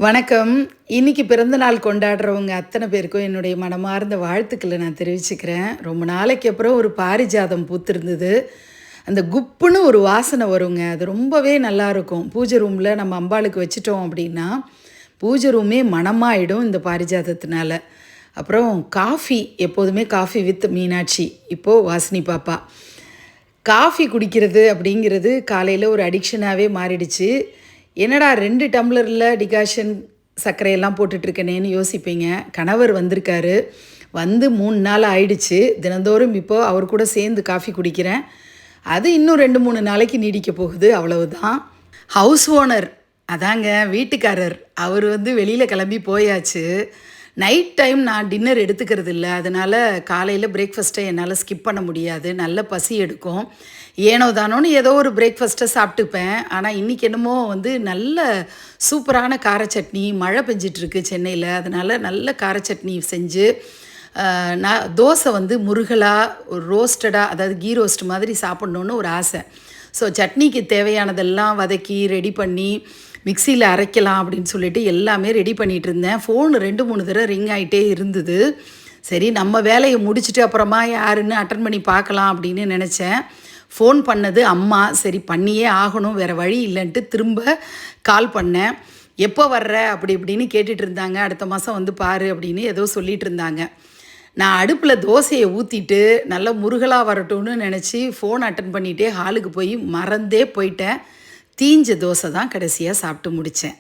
வணக்கம். இன்னைக்கு பிறந்த நாள் கொண்டாடுறவங்க அத்தனை பேருக்கும் என்னுடைய மனமார்ந்த வாழ்த்துக்களை நான் தெரிவிச்சுக்கிறேன். ரொம்ப நாளைக்கு அப்புறம் ஒரு பாரிஜாதம் பூத்திருந்தது. அந்த குப்புன்னு ஒரு வாசனை வருங்க. அது ரொம்பவே நல்லாயிருக்கும். பூஜை ரூமில் நம்ம அம்பாளுக்கு வச்சுட்டோம் அப்படின்னா, பூஜை ரூமே மணமாயிடும் இந்த பாரிஜாதத்தினால. அப்புறம் காஃபி, எப்போதுமே காஃபி வித் மீனாட்சி. இப்போது வாசினி பாப்பா. காஃபி குடிக்கிறது அப்படிங்கிறது காலையில் ஒரு அடிக்ஷனாகவே மாறிடுச்சு. என்னடா 2 டம்ளரில் டிகாஷன் சர்க்கரையெல்லாம் போட்டுட்ருக்கனேன்னு யோசிப்பீங்க. கணவர் வந்திருக்காரு. வந்து 3 நாள் ஆயிடுச்சு. தினந்தோறும் இப்போது அவர் கூட சேர்ந்து காஃபி குடிக்கிறேன். அது இன்னும் 2, 3 நாளைக்கு நீடிக்க போகுது, அவ்வளவுதான். ஹவுஸ் ஓனர், அதாங்க வீட்டுக்காரர், அவர் வெளியில் கிளம்பி போயாச்சு. நைட் டைம் நான் டின்னர் எடுத்துக்கிறது இல்லை. அதனால் காலையில் பிரேக்ஃபாஸ்ட்டை என்னால் ஸ்கிப் பண்ண முடியாது. நல்ல பசி எடுக்கும். ஏனோ தானோன்னு ஏதோ ஒரு பிரேக்ஃபாஸ்ட்டை சாப்பிட்டுப்பேன். ஆனால் இன்றைக்கி என்னமோ நல்ல சூப்பரான கார சட்னி, மழை பெஞ்சிட்ருக்கு சென்னையில். அதனால் நல்ல கார சட்னி செஞ்சு நான் தோசை முருகலாக ஒரு ரோஸ்டடாக, அதாவது கீ ரோஸ்ட் மாதிரி சாப்பிட்ணுன்னு ஒரு ஆசை. ஸோ சட்னிக்கு தேவையானதெல்லாம் வதக்கி ரெடி பண்ணி மிக்சியில் அரைக்கலாம் அப்படின்னு சொல்லிட்டு எல்லாமே ரெடி பண்ணிகிட்டு இருந்தேன். ஃபோன் 2-3 தடவை ரிங் ஆகிட்டே இருந்தது. சரி, நம்ம வேலையை முடிச்சுட்டு அப்புறமா யாருன்னு அட்டன் பண்ணி பார்க்கலாம் அப்படின்னு நினச்சேன். ஃபோன் பண்ணது அம்மா. சரி, பண்ணியே ஆகணும், வேறு வழி இல்லைன்ட்டு திரும்ப கால் பண்ணேன். எப்போ வர்ற அப்படி இப்படின்னு கேட்டுட்டு இருந்தாங்க. அடுத்த மாதம் பாரு அப்படின்னு ஏதோ சொல்லிகிட்டு இருந்தாங்க. நான் அடுப்பில் தோசையை ஊற்றிட்டு நல்லா முருகலாக வரட்டும்னு நினச்சி ஃபோன் அட்டன் பண்ணிகிட்டே ஹாலுக்கு போய் மறந்தே போயிட்டேன். தீஞ்ச தோசை தான் கடைசியாக சாப்பிட்டு முடித்தேன்.